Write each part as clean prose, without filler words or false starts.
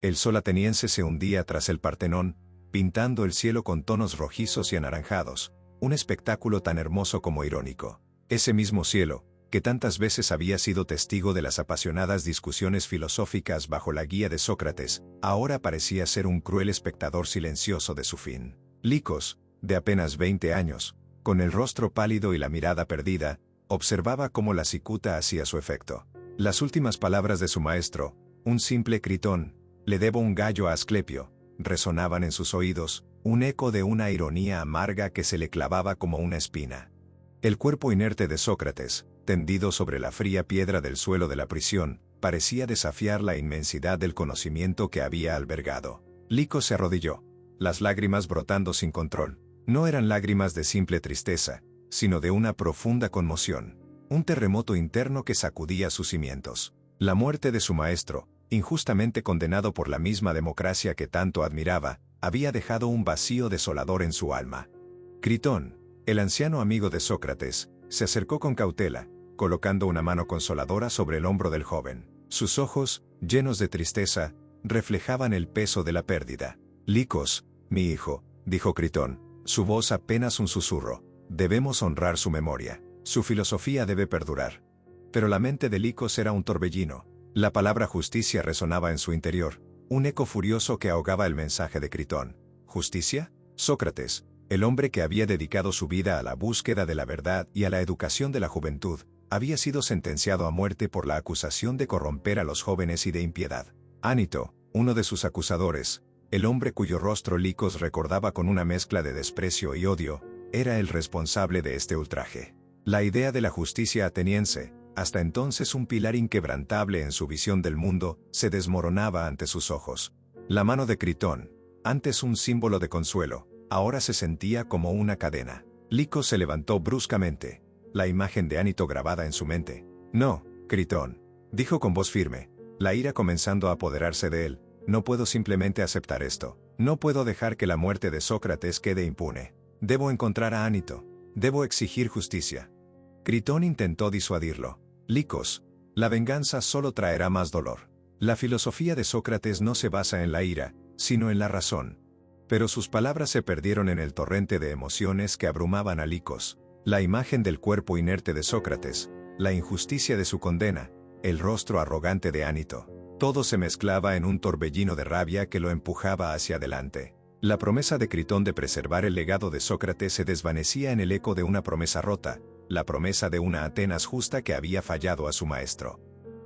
El sol ateniense se hundía tras el Partenón, pintando el cielo con tonos rojizos y anaranjados, un espectáculo tan hermoso como irónico. Ese mismo cielo, que tantas veces había sido testigo de las apasionadas discusiones filosóficas bajo la guía de Sócrates, ahora parecía ser un cruel espectador silencioso de su fin. Licos, de apenas 20 años, con el rostro pálido y la mirada perdida, observaba cómo la cicuta hacía su efecto. Las últimas palabras de su maestro, un simple Critón, le debo un gallo a Asclepio, resonaban en sus oídos, un eco de una ironía amarga que se le clavaba como una espina. El cuerpo inerte de Sócrates, tendido sobre la fría piedra del suelo de la prisión, parecía desafiar la inmensidad del conocimiento que había albergado. Licos se arrodilló, las lágrimas brotando sin control. No eran lágrimas de simple tristeza, sino de una profunda conmoción, un terremoto interno que sacudía sus cimientos. La muerte de su maestro, injustamente condenado por la misma democracia que tanto admiraba, había dejado un vacío desolador en su alma. Critón, el anciano amigo de Sócrates, se acercó con cautela, colocando una mano consoladora sobre el hombro del joven. Sus ojos, llenos de tristeza, reflejaban el peso de la pérdida. Licos, mi hijo, dijo Critón, su voz apenas un susurro, debemos honrar su memoria. Su filosofía debe perdurar. Pero la mente de Licos era un torbellino. La palabra justicia resonaba en su interior, un eco furioso que ahogaba el mensaje de Critón. ¿Justicia? Sócrates, el hombre que había dedicado su vida a la búsqueda de la verdad y a la educación de la juventud, había sido sentenciado a muerte por la acusación de corromper a los jóvenes y de impiedad. Anito, uno de sus acusadores, el hombre cuyo rostro Licos recordaba con una mezcla de desprecio y odio, era el responsable de este ultraje. La idea de la justicia ateniense, hasta entonces un pilar inquebrantable en su visión del mundo, se desmoronaba ante sus ojos. La mano de Critón, antes un símbolo de consuelo, ahora se sentía como una cadena. Licos se levantó bruscamente, la imagen de Anito grabada en su mente. No, Critón, dijo con voz firme, la ira comenzando a apoderarse de él, no puedo simplemente aceptar esto. No puedo dejar que la muerte de Sócrates quede impune. Debo encontrar a Anito. Debo exigir justicia. Critón intentó disuadirlo. Licos, la venganza solo traerá más dolor. La filosofía de Sócrates no se basa en la ira, sino en la razón. Pero sus palabras se perdieron en el torrente de emociones que abrumaban a Licos. La imagen del cuerpo inerte de Sócrates, la injusticia de su condena, el rostro arrogante de Anito. Todo se mezclaba en un torbellino de rabia que lo empujaba hacia adelante. La promesa de Critón de preservar el legado de Sócrates se desvanecía en el eco de una promesa rota, la promesa de una Atenas justa que había fallado a su maestro.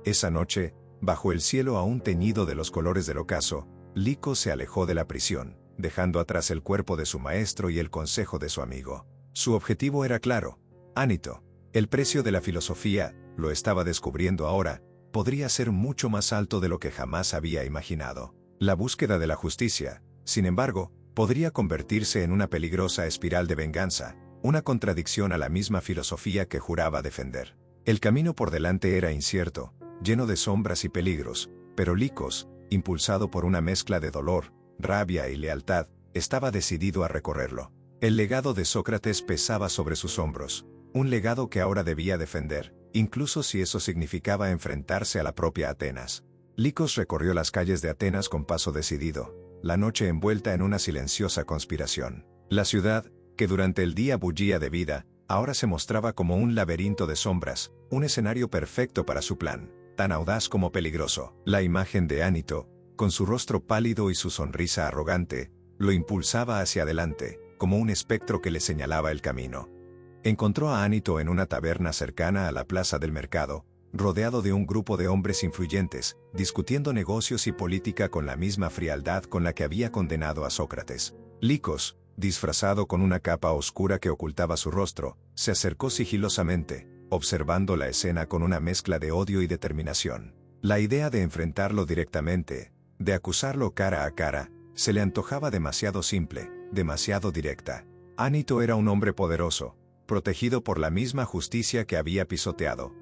Esa noche, bajo el cielo aún teñido de los colores del ocaso, Licos se alejó de la prisión, dejando atrás el cuerpo de su maestro y el consejo de su amigo. Su objetivo era claro. Anito, el precio de la filosofía, lo estaba descubriendo ahora, podría ser mucho más alto de lo que jamás había imaginado. La búsqueda de la justicia, sin embargo, podría convertirse en una peligrosa espiral de venganza, una contradicción a la misma filosofía que juraba defender. El camino por delante era incierto, lleno de sombras y peligros, pero Licos, impulsado por una mezcla de dolor, rabia y lealtad, estaba decidido a recorrerlo. El legado de Sócrates pesaba sobre sus hombros, un legado que ahora debía defender, incluso si eso significaba enfrentarse a la propia Atenas. Licos recorrió las calles de Atenas con paso decidido, la noche envuelta en una silenciosa conspiración. La ciudad, que durante el día bullía de vida, ahora se mostraba como un laberinto de sombras, un escenario perfecto para su plan, tan audaz como peligroso. La imagen de Anito, con su rostro pálido y su sonrisa arrogante, lo impulsaba hacia adelante, como un espectro que le señalaba el camino. Encontró a Anito en una taberna cercana a la plaza del mercado, rodeado de un grupo de hombres influyentes, discutiendo negocios y política con la misma frialdad con la que había condenado a Sócrates. Licos, disfrazado con una capa oscura que ocultaba su rostro, se acercó sigilosamente, observando la escena con una mezcla de odio y determinación. La idea de enfrentarlo directamente, de acusarlo cara a cara, se le antojaba demasiado simple, demasiado directa. Anito era un hombre poderoso, protegido por la misma justicia que había pisoteado.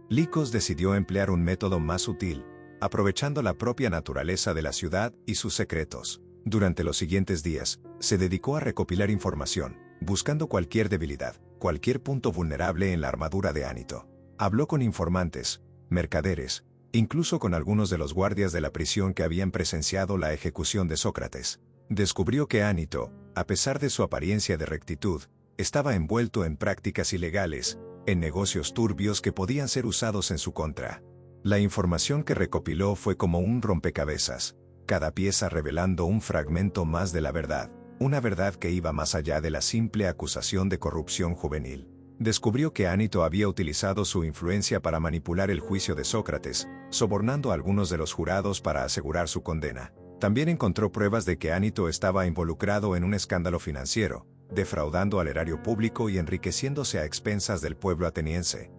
Licos decidió emplear un método más sutil, aprovechando la propia naturaleza de la ciudad y sus secretos. Durante los siguientes días, se dedicó a recopilar información, buscando cualquier debilidad, cualquier punto vulnerable en la armadura de Anito. Habló con informantes, mercaderes, incluso con algunos de los guardias de la prisión que habían presenciado la ejecución de Sócrates. Descubrió que Anito, a pesar de su apariencia de rectitud, estaba envuelto en prácticas ilegales, en negocios turbios que podían ser usados en su contra. La información que recopiló fue como un rompecabezas, cada pieza revelando un fragmento más de la verdad, una verdad que iba más allá de la simple acusación de corrupción juvenil. Descubrió que Anito había utilizado su influencia para manipular el juicio de Sócrates, sobornando a algunos de los jurados para asegurar su condena. También encontró pruebas de que Anito estaba involucrado en un escándalo financiero, defraudando al erario público y enriqueciéndose a expensas del pueblo ateniense.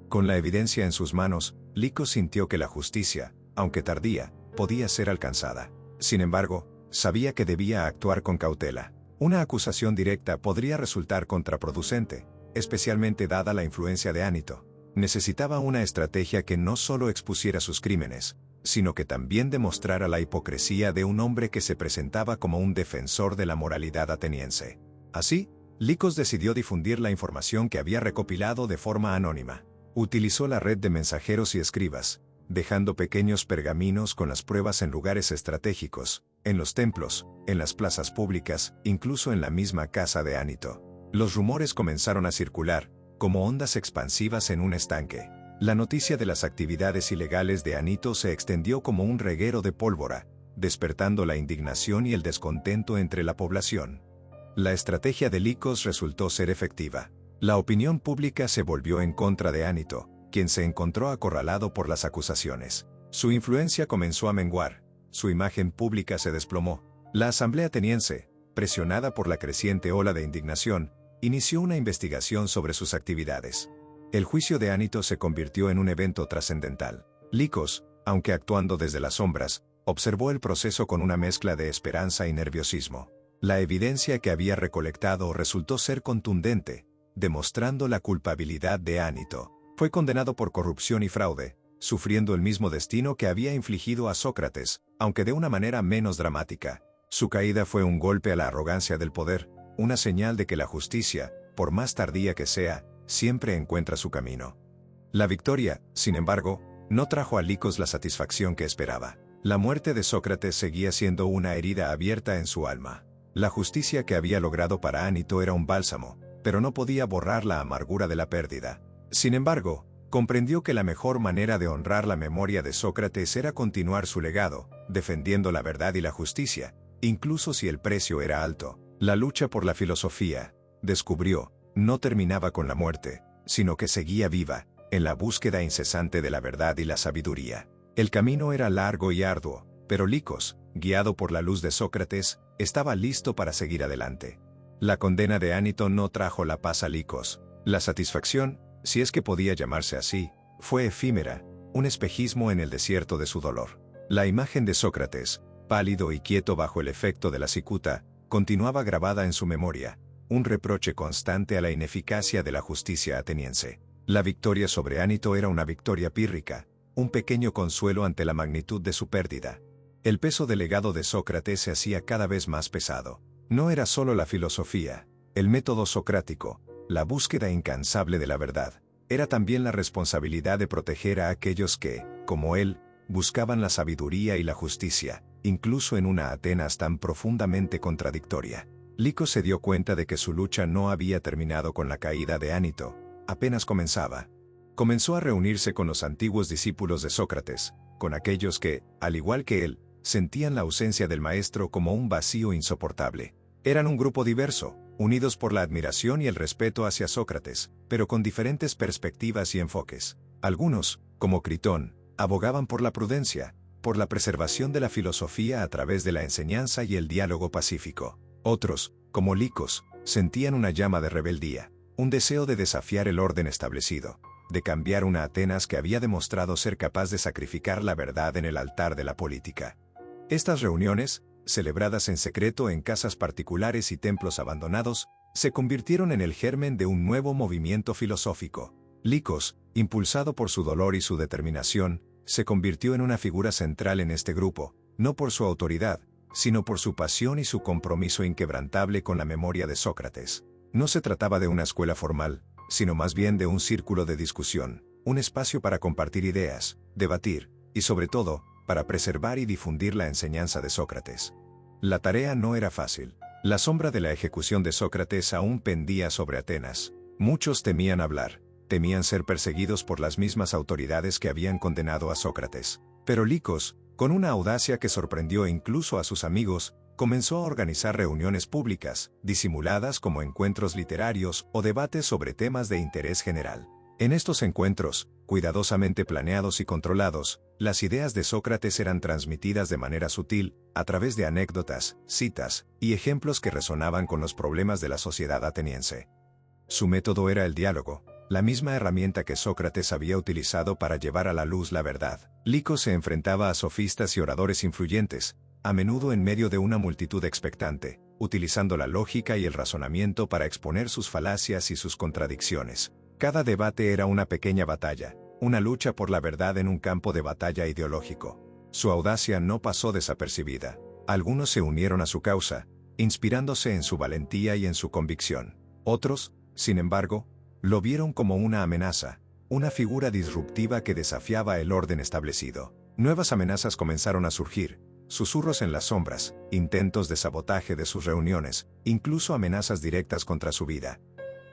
Con la evidencia en sus manos, Licos sintió que la justicia, aunque tardía, podía ser alcanzada. Sin embargo, sabía que debía actuar con cautela. Una acusación directa podría resultar contraproducente, especialmente dada la influencia de Anito. Necesitaba una estrategia que no solo expusiera sus crímenes, sino que también demostrara la hipocresía de un hombre que se presentaba como un defensor de la moralidad ateniense. Así, Licos decidió difundir la información que había recopilado de forma anónima. Utilizó la red de mensajeros y escribas, dejando pequeños pergaminos con las pruebas en lugares estratégicos, en los templos, en las plazas públicas, incluso en la misma casa de Anito. Los rumores comenzaron a circular, como ondas expansivas en un estanque. La noticia de las actividades ilegales de Anito se extendió como un reguero de pólvora, despertando la indignación y el descontento entre la población. La estrategia de Licos resultó ser efectiva. La opinión pública se volvió en contra de Anito, quien se encontró acorralado por las acusaciones. Su influencia comenzó a menguar, su imagen pública se desplomó. La asamblea ateniense, presionada por la creciente ola de indignación, inició una investigación sobre sus actividades. El juicio de Anito se convirtió en un evento trascendental. Licos, aunque actuando desde las sombras, observó el proceso con una mezcla de esperanza y nerviosismo. La evidencia que había recolectado resultó ser contundente, demostrando la culpabilidad de Anito. Fue condenado por corrupción y fraude, sufriendo el mismo destino que había infligido a Sócrates, aunque de una manera menos dramática. Su caída fue un golpe a la arrogancia del poder, una señal de que la justicia, por más tardía que sea, siempre encuentra su camino. La victoria, sin embargo, no trajo a Licos la satisfacción que esperaba. La muerte de Sócrates seguía siendo una herida abierta en su alma. La justicia que había logrado para Anito era un bálsamo, pero no podía borrar la amargura de la pérdida. Sin embargo, comprendió que la mejor manera de honrar la memoria de Sócrates era continuar su legado, defendiendo la verdad y la justicia, incluso si el precio era alto. La lucha por la filosofía, descubrió, no terminaba con la muerte, sino que seguía viva, en la búsqueda incesante de la verdad y la sabiduría. El camino era largo y arduo, pero Licos, guiado por la luz de Sócrates, estaba listo para seguir adelante. La condena de Anito no trajo la paz a Licos. La satisfacción, si es que podía llamarse así, fue efímera, un espejismo en el desierto de su dolor. La imagen de Sócrates, pálido y quieto bajo el efecto de la cicuta, continuaba grabada en su memoria, un reproche constante a la ineficacia de la justicia ateniense. La victoria sobre Anito era una victoria pírrica, un pequeño consuelo ante la magnitud de su pérdida. El peso del legado de Sócrates se hacía cada vez más pesado. No era solo la filosofía, el método socrático, la búsqueda incansable de la verdad. Era también la responsabilidad de proteger a aquellos que, como él, buscaban la sabiduría y la justicia, incluso en una Atenas tan profundamente contradictoria. Licos se dio cuenta de que su lucha no había terminado con la caída de Anito, apenas comenzaba. Comenzó a reunirse con los antiguos discípulos de Sócrates, con aquellos que, al igual que él, sentían la ausencia del maestro como un vacío insoportable. Eran un grupo diverso, unidos por la admiración y el respeto hacia Sócrates, pero con diferentes perspectivas y enfoques. Algunos, como Critón, abogaban por la prudencia, por la preservación de la filosofía a través de la enseñanza y el diálogo pacífico. Otros, como Licos, sentían una llama de rebeldía, un deseo de desafiar el orden establecido, de cambiar una Atenas que había demostrado ser capaz de sacrificar la verdad en el altar de la política. Estas reuniones, celebradas en secreto en casas particulares y templos abandonados, se convirtieron en el germen de un nuevo movimiento filosófico. Licos, impulsado por su dolor y su determinación, se convirtió en una figura central en este grupo, no por su autoridad, sino por su pasión y su compromiso inquebrantable con la memoria de Sócrates. No se trataba de una escuela formal, sino más bien de un círculo de discusión, un espacio para compartir ideas, debatir, y sobre todo, para preservar y difundir la enseñanza de Sócrates. La tarea no era fácil. La sombra de la ejecución de Sócrates aún pendía sobre Atenas. Muchos temían hablar, temían ser perseguidos por las mismas autoridades que habían condenado a Sócrates. Pero Licos, con una audacia que sorprendió incluso a sus amigos, comenzó a organizar reuniones públicas, disimuladas como encuentros literarios o debates sobre temas de interés general. En estos encuentros, cuidadosamente planeados y controlados, las ideas de Sócrates eran transmitidas de manera sutil, a través de anécdotas, citas y ejemplos que resonaban con los problemas de la sociedad ateniense. Su método era el diálogo, la misma herramienta que Sócrates había utilizado para llevar a la luz la verdad. Licos se enfrentaba a sofistas y oradores influyentes, a menudo en medio de una multitud expectante, utilizando la lógica y el razonamiento para exponer sus falacias y sus contradicciones. Cada debate era una pequeña batalla, una lucha por la verdad en un campo de batalla ideológico. Su audacia no pasó desapercibida. Algunos se unieron a su causa, inspirándose en su valentía y en su convicción. Otros, sin embargo, lo vieron como una amenaza, una figura disruptiva que desafiaba el orden establecido. Nuevas amenazas comenzaron a surgir, susurros en las sombras, intentos de sabotaje de sus reuniones, incluso amenazas directas contra su vida.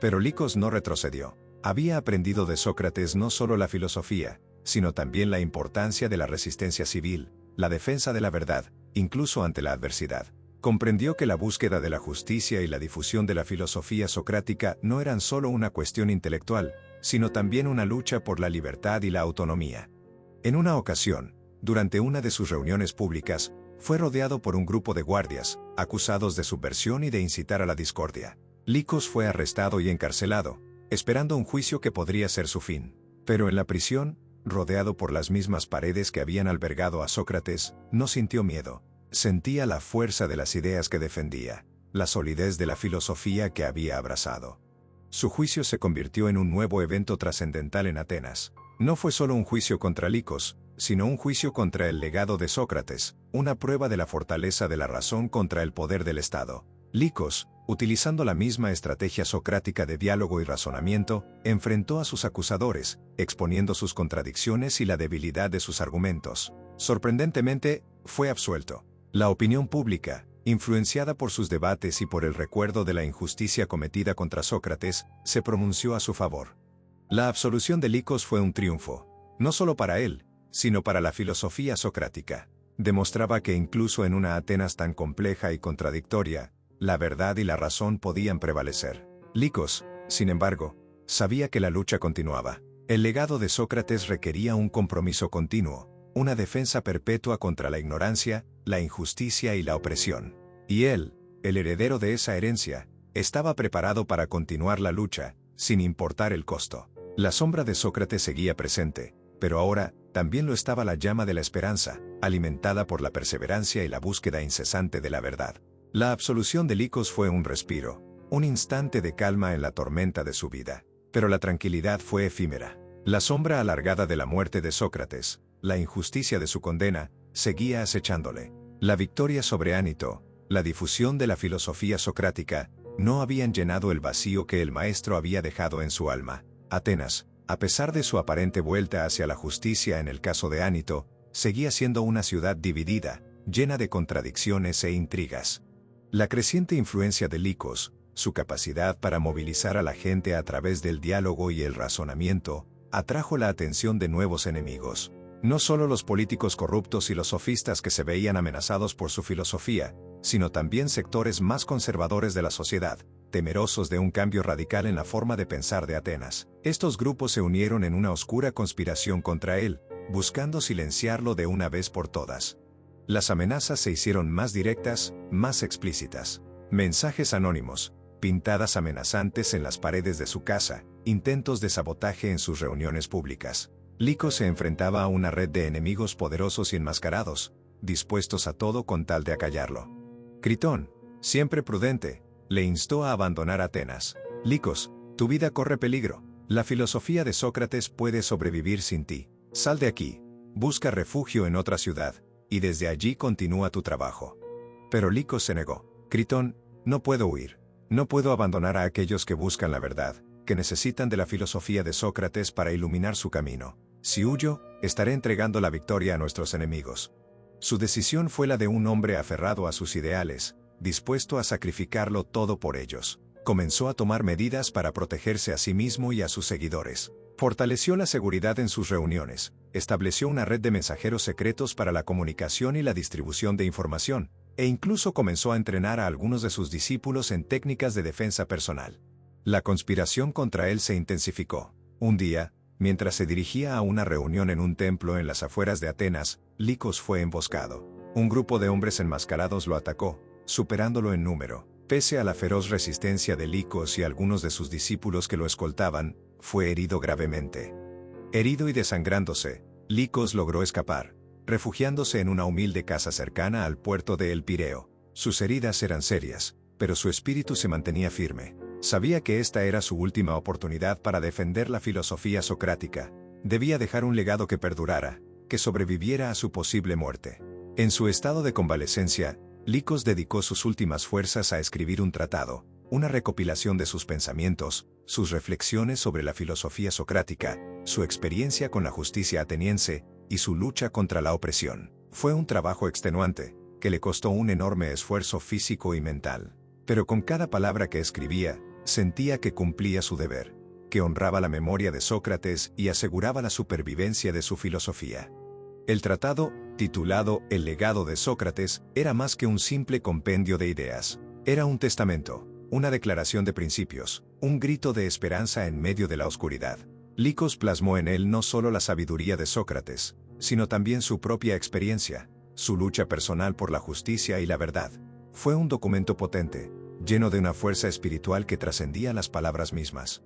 Pero Licos no retrocedió. Había aprendido de Sócrates no solo la filosofía, sino también la importancia de la resistencia civil, la defensa de la verdad, incluso ante la adversidad. Comprendió que la búsqueda de la justicia y la difusión de la filosofía socrática no eran solo una cuestión intelectual, sino también una lucha por la libertad y la autonomía. En una ocasión, durante una de sus reuniones públicas, fue rodeado por un grupo de guardias, acusados de subversión y de incitar a la discordia. Licos fue arrestado y encarcelado, esperando un juicio que podría ser su fin. Pero en la prisión, rodeado por las mismas paredes que habían albergado a Sócrates, no sintió miedo. Sentía la fuerza de las ideas que defendía, la solidez de la filosofía que había abrazado. Su juicio se convirtió en un nuevo evento trascendental en Atenas. No fue solo un juicio contra Licos, sino un juicio contra el legado de Sócrates, una prueba de la fortaleza de la razón contra el poder del Estado. Licos, utilizando la misma estrategia socrática de diálogo y razonamiento, enfrentó a sus acusadores, exponiendo sus contradicciones y la debilidad de sus argumentos. Sorprendentemente, fue absuelto. La opinión pública, influenciada por sus debates y por el recuerdo de la injusticia cometida contra Sócrates, se pronunció a su favor. La absolución de Licos fue un triunfo, no solo para él, sino para la filosofía socrática. Demostraba que incluso en una Atenas tan compleja y contradictoria, la verdad y la razón podían prevalecer. Licos, sin embargo, sabía que la lucha continuaba. El legado de Sócrates requería un compromiso continuo, una defensa perpetua contra la ignorancia, la injusticia y la opresión. Y él, el heredero de esa herencia, estaba preparado para continuar la lucha, sin importar el costo. La sombra de Sócrates seguía presente, pero ahora, también lo estaba la llama de la esperanza, alimentada por la perseverancia y la búsqueda incesante de la verdad. La absolución de Licos fue un respiro, un instante de calma en la tormenta de su vida. Pero la tranquilidad fue efímera. La sombra alargada de la muerte de Sócrates, la injusticia de su condena, seguía acechándole. La victoria sobre Ánito, la difusión de la filosofía socrática, no habían llenado el vacío que el maestro había dejado en su alma. Atenas, a pesar de su aparente vuelta hacia la justicia en el caso de Ánito, seguía siendo una ciudad dividida, llena de contradicciones e intrigas. La creciente influencia de Licos, su capacidad para movilizar a la gente a través del diálogo y el razonamiento, atrajo la atención de nuevos enemigos. No solo los políticos corruptos y los sofistas que se veían amenazados por su filosofía, sino también sectores más conservadores de la sociedad, temerosos de un cambio radical en la forma de pensar de Atenas. Estos grupos se unieron en una oscura conspiración contra él, buscando silenciarlo de una vez por todas. Las amenazas se hicieron más directas, más explícitas. Mensajes anónimos, pintadas amenazantes en las paredes de su casa, intentos de sabotaje en sus reuniones públicas. Licos se enfrentaba a una red de enemigos poderosos y enmascarados, dispuestos a todo con tal de acallarlo. Critón, siempre prudente, le instó a abandonar Atenas. Licos, tu vida corre peligro. La filosofía de Sócrates puede sobrevivir sin ti. Sal de aquí, busca refugio en otra ciudad, y desde allí continúa tu trabajo. Pero Licos se negó. Critón, no puedo huir. No puedo abandonar a aquellos que buscan la verdad, que necesitan de la filosofía de Sócrates para iluminar su camino. Si huyo, estaré entregando la victoria a nuestros enemigos. Su decisión fue la de un hombre aferrado a sus ideales, dispuesto a sacrificarlo todo por ellos. Comenzó a tomar medidas para protegerse a sí mismo y a sus seguidores. Fortaleció la seguridad en sus reuniones, estableció una red de mensajeros secretos para la comunicación y la distribución de información, e incluso comenzó a entrenar a algunos de sus discípulos en técnicas de defensa personal. La conspiración contra él se intensificó. Un día, mientras se dirigía a una reunión en un templo en las afueras de Atenas, Licos fue emboscado. Un grupo de hombres enmascarados lo atacó, superándolo en número. Pese a la feroz resistencia de Licos y algunos de sus discípulos que lo escoltaban, fue herido gravemente. Herido y desangrándose, Licos logró escapar, refugiándose en una humilde casa cercana al puerto de El Pireo. Sus heridas eran serias, pero su espíritu se mantenía firme. Sabía que esta era su última oportunidad para defender la filosofía socrática. Debía dejar un legado que perdurara, que sobreviviera a su posible muerte. En su estado de convalecencia, Licos dedicó sus últimas fuerzas a escribir un tratado, una recopilación de sus pensamientos, sus reflexiones sobre la filosofía socrática, su experiencia con la justicia ateniense y su lucha contra la opresión. Fue un trabajo extenuante, que le costó un enorme esfuerzo físico y mental. Pero con cada palabra que escribía, sentía que cumplía su deber, que honraba la memoria de Sócrates y aseguraba la supervivencia de su filosofía. El tratado, titulado El legado de Sócrates, era más que un simple compendio de ideas. Era un testamento, una declaración de principios, un grito de esperanza en medio de la oscuridad. Licos plasmó en él no solo la sabiduría de Sócrates, sino también su propia experiencia, su lucha personal por la justicia y la verdad. Fue un documento potente, lleno de una fuerza espiritual que trascendía las palabras mismas.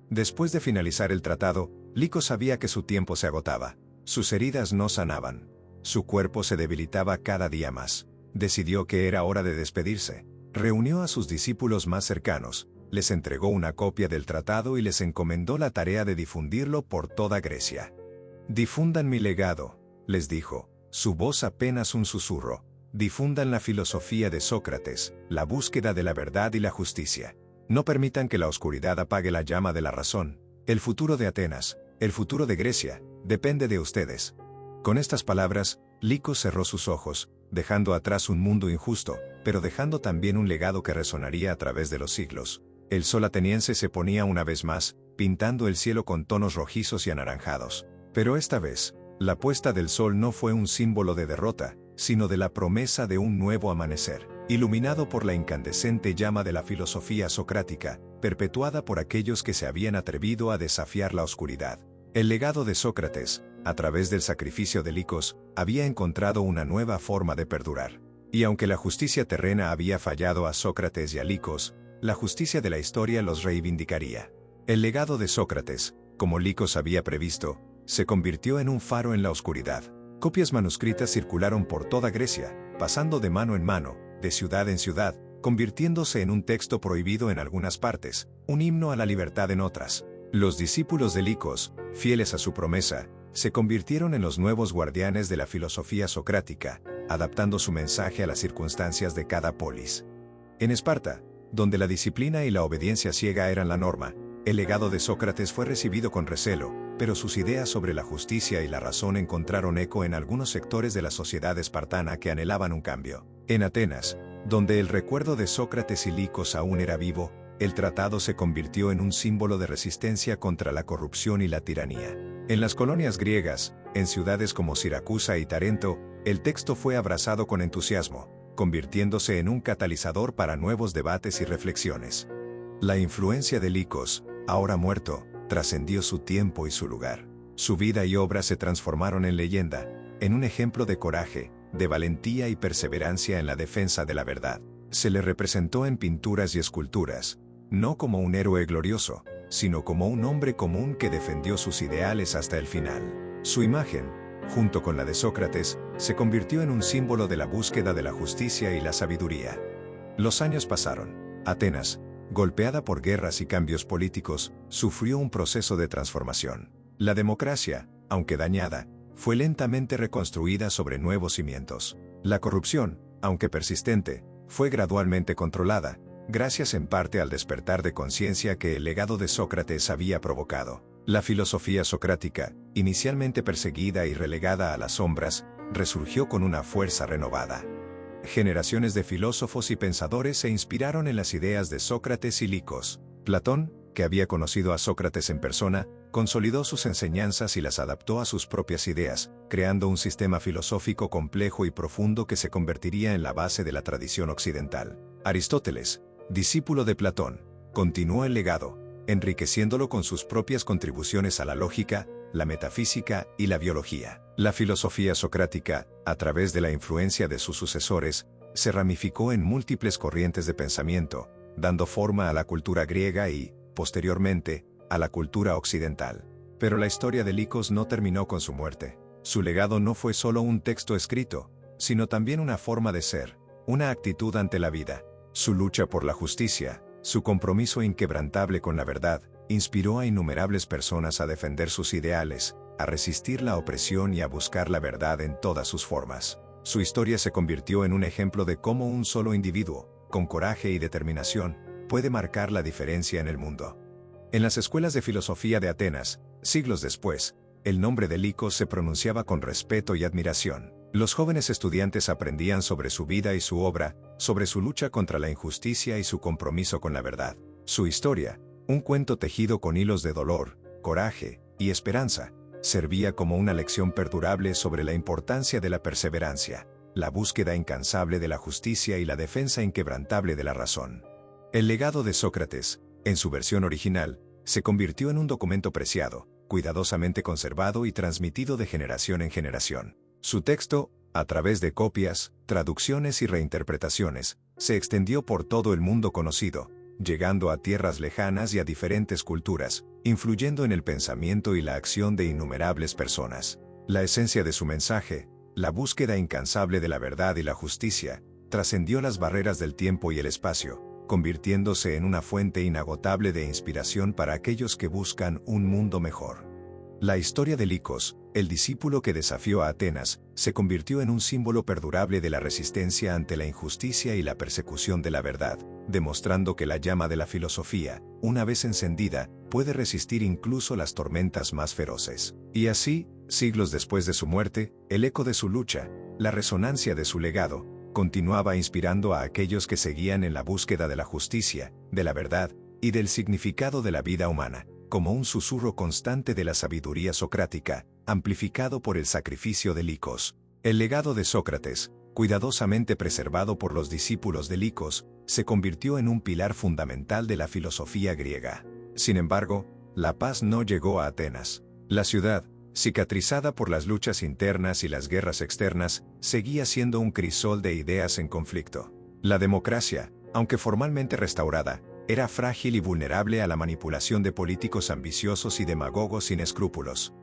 Después de finalizar el tratado, Licos sabía que su tiempo se agotaba. Sus heridas no sanaban. Su cuerpo se debilitaba cada día más. Decidió que era hora de despedirse. Reunió a sus discípulos más cercanos, les entregó una copia del tratado y les encomendó la tarea de difundirlo por toda Grecia. «Difundan mi legado», les dijo, su voz apenas un susurro. Difundan la filosofía de Sócrates, la búsqueda de la verdad y la justicia. No permitan que la oscuridad apague la llama de la razón. El futuro de Atenas, el futuro de Grecia, depende de ustedes. Con estas palabras, Licos cerró sus ojos, dejando atrás un mundo injusto, pero dejando también un legado que resonaría a través de los siglos. El sol ateniense se ponía una vez más, pintando el cielo con tonos rojizos y anaranjados. Pero esta vez, la puesta del sol no fue un símbolo de derrota, sino de la promesa de un nuevo amanecer, iluminado por la incandescente llama de la filosofía socrática, perpetuada por aquellos que se habían atrevido a desafiar la oscuridad. El legado de Sócrates, a través del sacrificio de Licos, había encontrado una nueva forma de perdurar. Y aunque la justicia terrena había fallado a Sócrates y a Licos, la justicia de la historia los reivindicaría. El legado de Sócrates, como Licos había previsto, se convirtió en un faro en la oscuridad. Copias manuscritas circularon por toda Grecia, pasando de mano en mano, de ciudad en ciudad, convirtiéndose en un texto prohibido en algunas partes, un himno a la libertad en otras. Los discípulos de Licos, fieles a su promesa, se convirtieron en los nuevos guardianes de la filosofía socrática, adaptando su mensaje a las circunstancias de cada polis. En Esparta, donde la disciplina y la obediencia ciega eran la norma, el legado de Sócrates fue recibido con recelo, pero sus ideas sobre la justicia y la razón encontraron eco en algunos sectores de la sociedad espartana que anhelaban un cambio. En Atenas, donde el recuerdo de Sócrates y Licos aún era vivo, el tratado se convirtió en un símbolo de resistencia contra la corrupción y la tiranía. En las colonias griegas, en ciudades como Siracusa y Tarento, el texto fue abrazado con entusiasmo, convirtiéndose en un catalizador para nuevos debates y reflexiones. La influencia de Licos, ahora muerto, trascendió su tiempo y su lugar. Su vida y obra se transformaron en leyenda, en un ejemplo de coraje, de valentía y perseverancia en la defensa de la verdad. Se le representó en pinturas y esculturas, no como un héroe glorioso, sino como un hombre común que defendió sus ideales hasta el final. Su imagen, junto con la de Sócrates, se convirtió en un símbolo de la búsqueda de la justicia y la sabiduría. Los años pasaron. Atenas, golpeada por guerras y cambios políticos, sufrió un proceso de transformación. La democracia, aunque dañada, fue lentamente reconstruida sobre nuevos cimientos. La corrupción, aunque persistente, fue gradualmente controlada, gracias en parte al despertar de conciencia que el legado de Sócrates había provocado. La filosofía socrática, inicialmente perseguida y relegada a las sombras, resurgió con una fuerza renovada. Generaciones de filósofos y pensadores se inspiraron en las ideas de Sócrates y Licos. Platón, que había conocido a Sócrates en persona, consolidó sus enseñanzas y las adaptó a sus propias ideas, creando un sistema filosófico complejo y profundo que se convertiría en la base de la tradición occidental. Aristóteles, discípulo de Platón, continuó el legado, enriqueciéndolo con sus propias contribuciones a la lógica, la metafísica y la biología. La filosofía socrática, a través de la influencia de sus sucesores, se ramificó en múltiples corrientes de pensamiento, dando forma a la cultura griega y, posteriormente, a la cultura occidental. Pero la historia de Licos no terminó con su muerte. Su legado no fue solo un texto escrito, sino también una forma de ser, una actitud ante la vida. Su lucha por la justicia, su compromiso inquebrantable con la verdad, inspiró a innumerables personas a defender sus ideales, a resistir la opresión y a buscar la verdad en todas sus formas. Su historia se convirtió en un ejemplo de cómo un solo individuo, con coraje y determinación, puede marcar la diferencia en el mundo. En las escuelas de filosofía de Atenas, siglos después, el nombre de Licos se pronunciaba con respeto y admiración. Los jóvenes estudiantes aprendían sobre su vida y su obra, sobre su lucha contra la injusticia y su compromiso con la verdad. Su historia, un cuento tejido con hilos de dolor, coraje y esperanza, servía como una lección perdurable sobre la importancia de la perseverancia, la búsqueda incansable de la justicia y la defensa inquebrantable de la razón. El legado de Sócrates, en su versión original, se convirtió en un documento preciado, cuidadosamente conservado y transmitido de generación en generación. Su texto, a través de copias, traducciones y reinterpretaciones, se extendió por todo el mundo conocido, llegando a tierras lejanas y a diferentes culturas, influyendo en el pensamiento y la acción de innumerables personas. La esencia de su mensaje, la búsqueda incansable de la verdad y la justicia, trascendió las barreras del tiempo y el espacio, convirtiéndose en una fuente inagotable de inspiración para aquellos que buscan un mundo mejor. La historia de Licos, el discípulo que desafió a Atenas, se convirtió en un símbolo perdurable de la resistencia ante la injusticia y la persecución de la verdad, demostrando que la llama de la filosofía, una vez encendida, puede resistir incluso las tormentas más feroces. Y así, siglos después de su muerte, el eco de su lucha, la resonancia de su legado, continuaba inspirando a aquellos que seguían en la búsqueda de la justicia, de la verdad y del significado de la vida humana, como un susurro constante de la sabiduría socrática, amplificado por el sacrificio de Licos. El legado de Sócrates, cuidadosamente preservado por los discípulos de Licos, se convirtió en un pilar fundamental de la filosofía griega. Sin embargo, la paz no llegó a Atenas. La ciudad, cicatrizada por las luchas internas y las guerras externas, seguía siendo un crisol de ideas en conflicto. La democracia, aunque formalmente restaurada, era frágil y vulnerable a la manipulación de políticos ambiciosos y demagogos sin escrúpulos.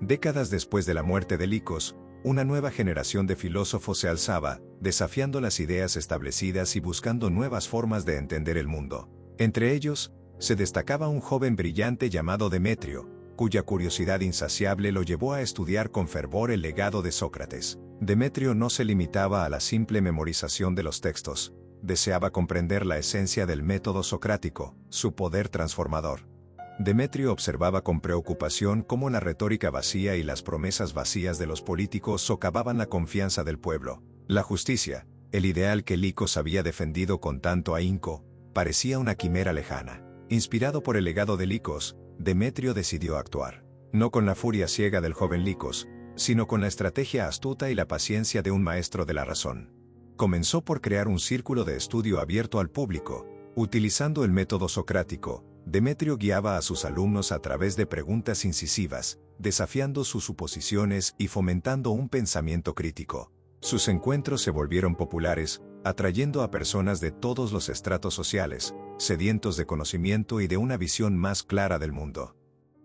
Décadas después de la muerte de Licos, una nueva generación de filósofos se alzaba, desafiando las ideas establecidas y buscando nuevas formas de entender el mundo. Entre ellos, se destacaba un joven brillante llamado Demetrio, cuya curiosidad insaciable lo llevó a estudiar con fervor el legado de Sócrates. Demetrio no se limitaba a la simple memorización de los textos. Deseaba comprender la esencia del método socrático, su poder transformador. Demetrio observaba con preocupación cómo la retórica vacía y las promesas vacías de los políticos socavaban la confianza del pueblo. La justicia, el ideal que Licos había defendido con tanto ahínco, parecía una quimera lejana. Inspirado por el legado de Licos, Demetrio decidió actuar. No con la furia ciega del joven Licos, sino con la estrategia astuta y la paciencia de un maestro de la razón. Comenzó por crear un círculo de estudio abierto al público. Utilizando el método socrático, Demetrio guiaba a sus alumnos a través de preguntas incisivas, desafiando sus suposiciones y fomentando un pensamiento crítico. Sus encuentros se volvieron populares, atrayendo a personas de todos los estratos sociales, sedientos de conocimiento y de una visión más clara del mundo.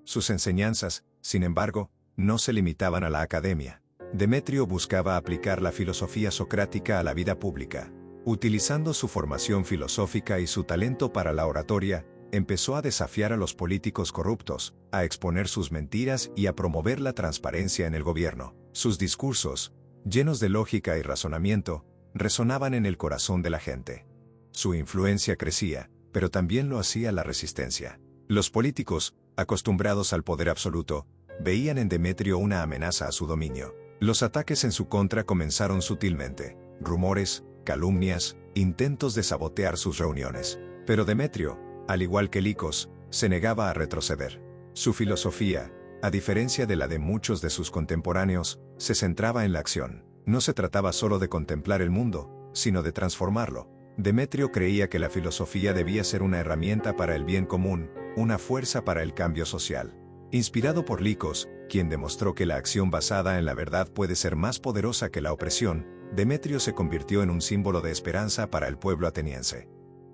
Sus enseñanzas, sin embargo, no se limitaban a la academia. Demetrio buscaba aplicar la filosofía socrática a la vida pública. Utilizando su formación filosófica y su talento para la oratoria, empezó a desafiar a los políticos corruptos, a exponer sus mentiras y a promover la transparencia en el gobierno. Sus discursos, llenos de lógica y razonamiento, resonaban en el corazón de la gente. Su influencia crecía, pero también lo hacía la resistencia. Los políticos, acostumbrados al poder absoluto, veían en Demetrio una amenaza a su dominio. Los ataques en su contra comenzaron sutilmente: rumores, calumnias, intentos de sabotear sus reuniones. Pero Demetrio, al igual que Licos, se negaba a retroceder. Su filosofía, a diferencia de la de muchos de sus contemporáneos, se centraba en la acción. No se trataba solo de contemplar el mundo, sino de transformarlo. Demetrio creía que la filosofía debía ser una herramienta para el bien común, una fuerza para el cambio social. Inspirado por Licos, quien demostró que la acción basada en la verdad puede ser más poderosa que la opresión, Demetrio se convirtió en un símbolo de esperanza para el pueblo ateniense.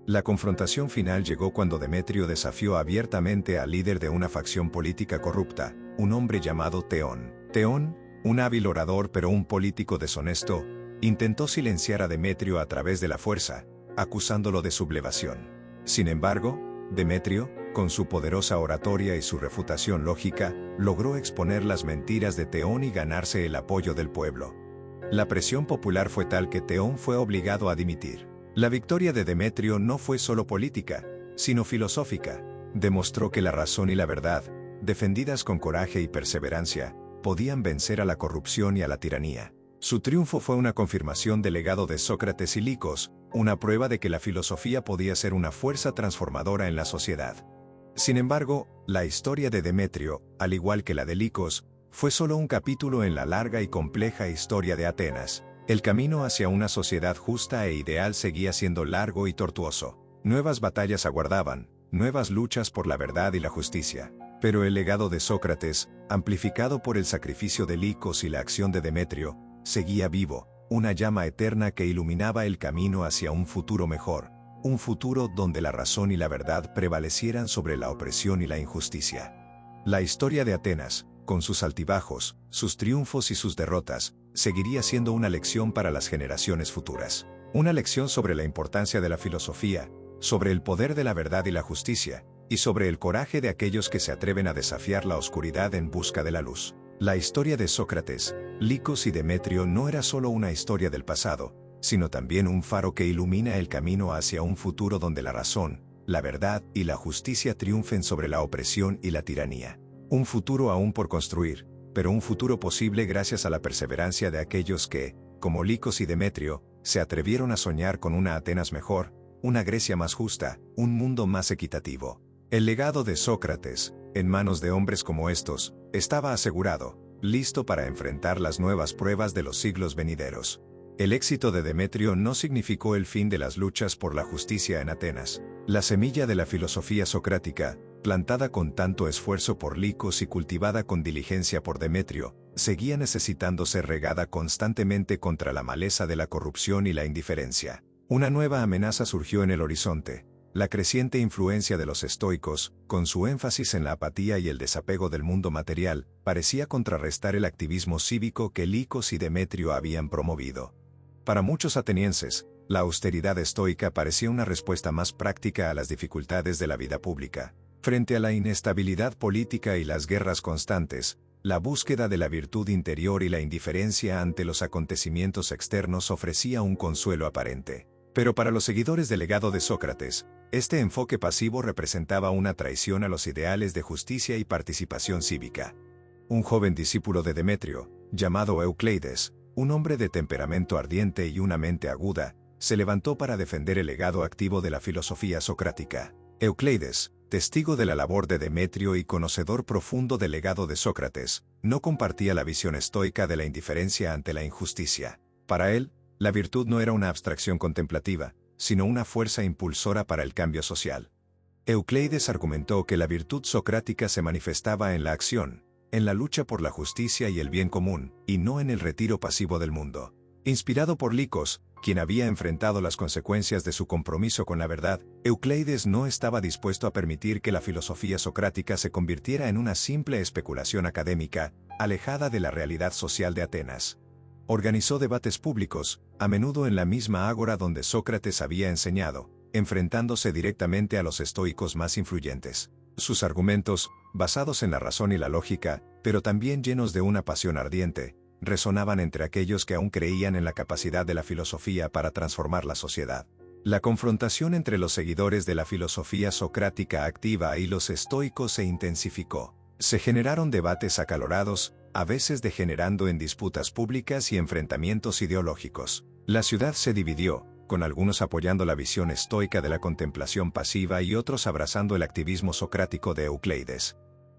La confrontación final llegó cuando Demetrio desafió abiertamente al líder de una facción política corrupta, un hombre llamado Teón. Teón, un hábil orador pero un político deshonesto, intentó silenciar a Demetrio a través de la fuerza, acusándolo de sublevación. Sin embargo, Demetrio, con su poderosa oratoria y su refutación lógica, logró exponer las mentiras de Teón y ganarse el apoyo del pueblo. La presión popular fue tal que Teón fue obligado a dimitir. La victoria de Demetrio no fue solo política, sino filosófica. Demostró que la razón y la verdad, defendidas con coraje y perseverancia, podían vencer a la corrupción y a la tiranía. Su triunfo fue una confirmación del legado de Sócrates y Licos, una prueba de que la filosofía podía ser una fuerza transformadora en la sociedad. Sin embargo, la historia de Demetrio, al igual que la de Licos, fue solo un capítulo en la larga y compleja historia de Atenas. El camino hacia una sociedad justa e ideal seguía siendo largo y tortuoso. Nuevas batallas aguardaban, nuevas luchas por la verdad y la justicia. Pero el legado de Sócrates, amplificado por el sacrificio de Licos y la acción de Demetrio, seguía vivo, una llama eterna que iluminaba el camino hacia un futuro mejor, un futuro donde la razón y la verdad prevalecieran sobre la opresión y la injusticia. La historia de Atenas, con sus altibajos, sus triunfos y sus derrotas, seguiría siendo una lección para las generaciones futuras. Una lección sobre la importancia de la filosofía, sobre el poder de la verdad y la justicia, y sobre el coraje de aquellos que se atreven a desafiar la oscuridad en busca de la luz. La historia de Sócrates, Licos y Demetrio no era solo una historia del pasado, sino también un faro que ilumina el camino hacia un futuro donde la razón, la verdad y la justicia triunfen sobre la opresión y la tiranía. Un futuro aún por construir, pero un futuro posible gracias a la perseverancia de aquellos que, como Licos y Demetrio, se atrevieron a soñar con una Atenas mejor, una Grecia más justa, un mundo más equitativo. El legado de Sócrates, en manos de hombres como estos, estaba asegurado, listo para enfrentar las nuevas pruebas de los siglos venideros. El éxito de Demetrio no significó el fin de las luchas por la justicia en Atenas. La semilla de la filosofía socrática, plantada con tanto esfuerzo por Licos y cultivada con diligencia por Demetrio, seguía necesitando ser regada constantemente contra la maleza de la corrupción y la indiferencia. Una nueva amenaza surgió en el horizonte: la creciente influencia de los estoicos, con su énfasis en la apatía y el desapego del mundo material, parecía contrarrestar el activismo cívico que Licos y Demetrio habían promovido. Para muchos atenienses, la austeridad estoica parecía una respuesta más práctica a las dificultades de la vida pública. Frente a la inestabilidad política y las guerras constantes, la búsqueda de la virtud interior y la indiferencia ante los acontecimientos externos ofrecía un consuelo aparente. Pero para los seguidores del legado de Sócrates, este enfoque pasivo representaba una traición a los ideales de justicia y participación cívica. Un joven discípulo de Demetrio, llamado Eucleides, un hombre de temperamento ardiente y una mente aguda, se levantó para defender el legado activo de la filosofía socrática. Eucleides, testigo de la labor de Demetrio y conocedor profundo del legado de Sócrates, no compartía la visión estoica de la indiferencia ante la injusticia. Para él, la virtud no era una abstracción contemplativa, sino una fuerza impulsora para el cambio social. Eucleides argumentó que la virtud socrática se manifestaba en la acción, en la lucha por la justicia y el bien común, y no en el retiro pasivo del mundo. Inspirado por Licos, quien había enfrentado las consecuencias de su compromiso con la verdad, Eucleides no estaba dispuesto a permitir que la filosofía socrática se convirtiera en una simple especulación académica, alejada de la realidad social de Atenas. Organizó debates públicos, a menudo en la misma ágora donde Sócrates había enseñado, enfrentándose directamente a los estoicos más influyentes. Sus argumentos, basados en la razón y la lógica, pero también llenos de una pasión ardiente, resonaban entre aquellos que aún creían en la capacidad de la filosofía para transformar la sociedad. La confrontación entre los seguidores de la filosofía socrática activa y los estoicos se intensificó. Se generaron debates acalorados, a veces degenerando en disputas públicas y enfrentamientos ideológicos. La ciudad se dividió, con algunos apoyando la visión estoica de la contemplación pasiva y otros abrazando el activismo socrático de Eucleides.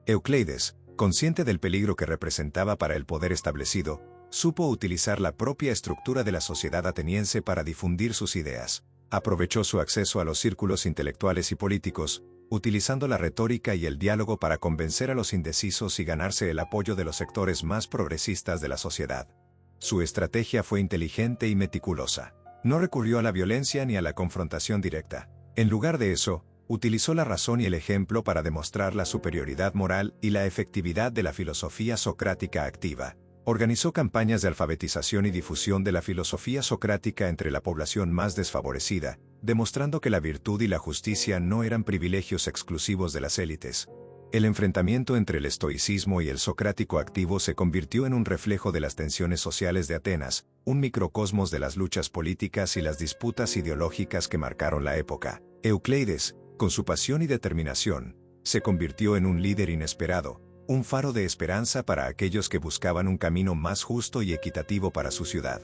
Eucleides, consciente del peligro que representaba para el poder establecido, supo utilizar la propia estructura de la sociedad ateniense para difundir sus ideas. Aprovechó su acceso a los círculos intelectuales y políticos, utilizando la retórica y el diálogo para convencer a los indecisos y ganarse el apoyo de los sectores más progresistas de la sociedad. Su estrategia fue inteligente y meticulosa. No recurrió a la violencia ni a la confrontación directa. En lugar de eso, utilizó la razón y el ejemplo para demostrar la superioridad moral y la efectividad de la filosofía socrática activa. Organizó campañas de alfabetización y difusión de la filosofía socrática entre la población más desfavorecida, demostrando que la virtud y la justicia no eran privilegios exclusivos de las élites. El enfrentamiento entre el estoicismo y el socrático activo se convirtió en un reflejo de las tensiones sociales de Atenas, un microcosmos de las luchas políticas y las disputas ideológicas que marcaron la época. Eucleides, con su pasión y determinación, se convirtió en un líder inesperado, un faro de esperanza para aquellos que buscaban un camino más justo y equitativo para su ciudad.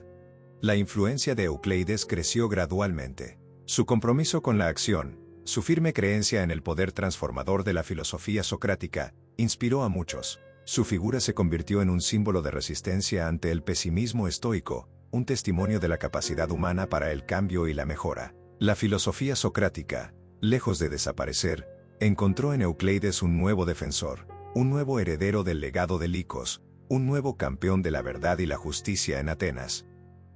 La influencia de Eucleides creció gradualmente. Su compromiso con la acción, su firme creencia en el poder transformador de la filosofía socrática, inspiró a muchos. Su figura se convirtió en un símbolo de resistencia ante el pesimismo estoico, un testimonio de la capacidad humana para el cambio y la mejora. La filosofía socrática, lejos de desaparecer, encontró en Eucleides un nuevo defensor, un nuevo heredero del legado de Licos, un nuevo campeón de la verdad y la justicia en Atenas.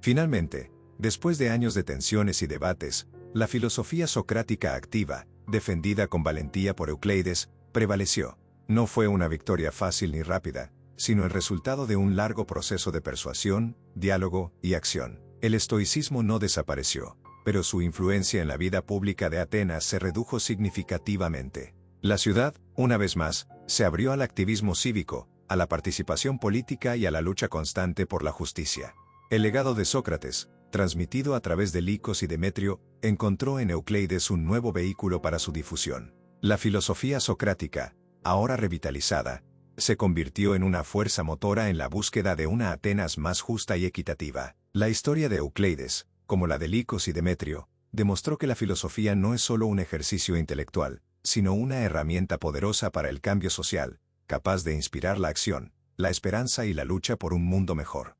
Finalmente, después de años de tensiones y debates, la filosofía socrática activa, defendida con valentía por Eucleides, prevaleció. No fue una victoria fácil ni rápida, sino el resultado de un largo proceso de persuasión, diálogo y acción. El estoicismo no desapareció, pero su influencia en la vida pública de Atenas se redujo significativamente. La ciudad, una vez más, se abrió al activismo cívico, a la participación política y a la lucha constante por la justicia. El legado de Sócrates, transmitido a través de Licos y Demetrio, encontró en Eucleides un nuevo vehículo para su difusión. La filosofía socrática, ahora revitalizada, se convirtió en una fuerza motora en la búsqueda de una Atenas más justa y equitativa. La historia de Eucleides, como la de Licos y Demetrio, demostró que la filosofía no es solo un ejercicio intelectual, sino una herramienta poderosa para el cambio social, capaz de inspirar la acción, la esperanza y la lucha por un mundo mejor.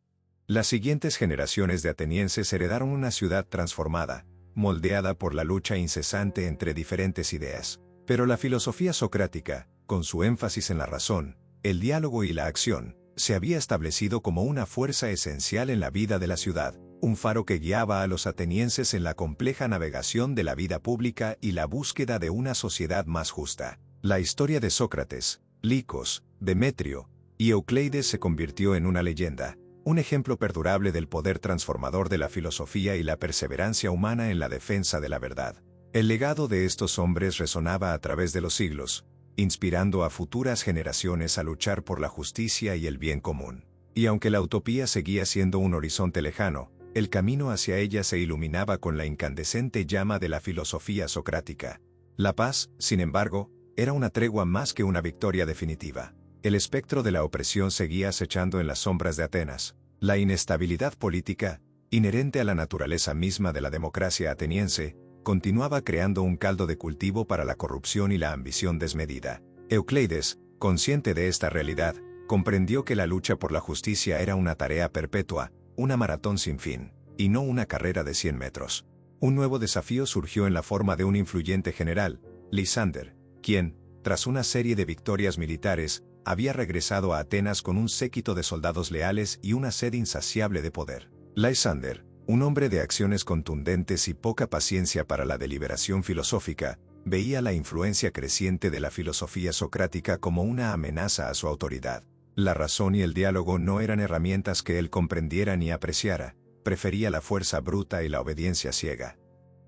Las siguientes generaciones de atenienses heredaron una ciudad transformada, moldeada por la lucha incesante entre diferentes ideas. Pero la filosofía socrática, con su énfasis en la razón, el diálogo y la acción, se había establecido como una fuerza esencial en la vida de la ciudad, un faro que guiaba a los atenienses en la compleja navegación de la vida pública y la búsqueda de una sociedad más justa. La historia de Sócrates, Licos, Demetrio y Eucleides se convirtió en una leyenda, un ejemplo perdurable del poder transformador de la filosofía y la perseverancia humana en la defensa de la verdad. El legado de estos hombres resonaba a través de los siglos, inspirando a futuras generaciones a luchar por la justicia y el bien común. Y aunque la utopía seguía siendo un horizonte lejano, el camino hacia ella se iluminaba con la incandescente llama de la filosofía socrática. La paz, sin embargo, era una tregua más que una victoria definitiva. El espectro de la opresión seguía acechando en las sombras de Atenas. La inestabilidad política, inherente a la naturaleza misma de la democracia ateniense, continuaba creando un caldo de cultivo para la corrupción y la ambición desmedida. Eucleides, consciente de esta realidad, comprendió que la lucha por la justicia era una tarea perpetua, una maratón sin fin, y no una carrera de 100 metros. Un nuevo desafío surgió en la forma de un influyente general, Lysander, quien, tras una serie de victorias militares, había regresado a Atenas con un séquito de soldados leales y una sed insaciable de poder. Lysander, un hombre de acciones contundentes y poca paciencia para la deliberación filosófica, veía la influencia creciente de la filosofía socrática como una amenaza a su autoridad. La razón y el diálogo no eran herramientas que él comprendiera ni apreciara, prefería la fuerza bruta y la obediencia ciega.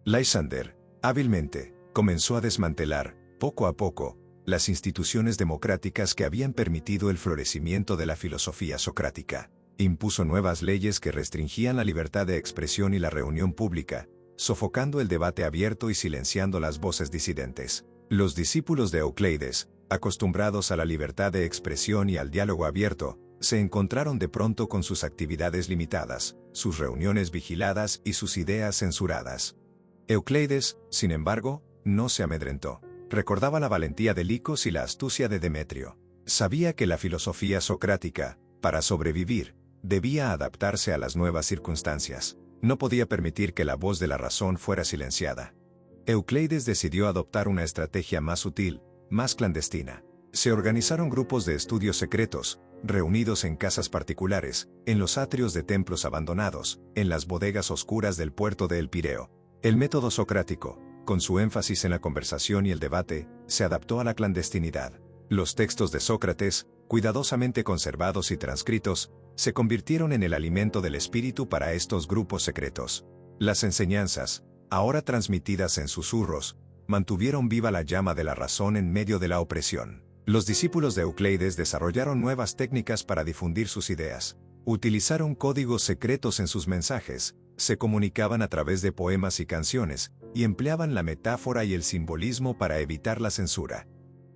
Lysander, hábilmente, comenzó a desmantelar, poco a poco, las instituciones democráticas que habían permitido el florecimiento de la filosofía socrática. Impuso nuevas leyes que restringían la libertad de expresión y la reunión pública, sofocando el debate abierto y silenciando las voces disidentes. Los discípulos de Euclides, acostumbrados a la libertad de expresión y al diálogo abierto, se encontraron de pronto con sus actividades limitadas, sus reuniones vigiladas y sus ideas censuradas. Euclides, sin embargo, no se amedrentó. Recordaba la valentía de Licos y la astucia de Demetrio. Sabía que la filosofía socrática, para sobrevivir, debía adaptarse a las nuevas circunstancias. No podía permitir que la voz de la razón fuera silenciada. Euclides decidió adoptar una estrategia más sutil, más clandestina. Se organizaron grupos de estudios secretos, reunidos en casas particulares, en los atrios de templos abandonados, en las bodegas oscuras del puerto de El Pireo. El método socrático, con su énfasis en la conversación y el debate, se adaptó a la clandestinidad. Los textos de Sócrates, cuidadosamente conservados y transcritos, se convirtieron en el alimento del espíritu para estos grupos secretos. Las enseñanzas, ahora transmitidas en susurros, mantuvieron viva la llama de la razón en medio de la opresión. Los discípulos de Euclides desarrollaron nuevas técnicas para difundir sus ideas. Utilizaron códigos secretos en sus mensajes, se comunicaban a través de poemas y canciones, y empleaban la metáfora y el simbolismo para evitar la censura.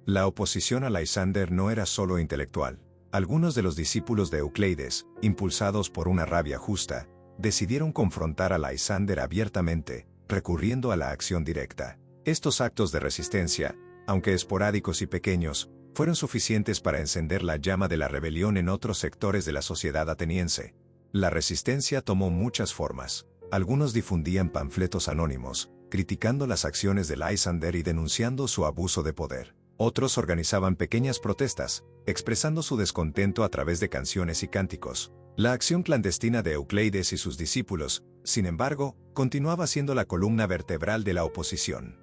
La oposición a Lysander no era solo intelectual. Algunos de los discípulos de Euclides, impulsados por una rabia justa, decidieron confrontar a Lysander abiertamente, recurriendo a la acción directa. Estos actos de resistencia, aunque esporádicos y pequeños, fueron suficientes para encender la llama de la rebelión en otros sectores de la sociedad ateniense. La resistencia tomó muchas formas. Algunos difundían panfletos anónimos, criticando las acciones de Lysander y denunciando su abuso de poder. Otros organizaban pequeñas protestas, expresando su descontento a través de canciones y cánticos. La acción clandestina de Euclides y sus discípulos, sin embargo, continuaba siendo la columna vertebral de la oposición.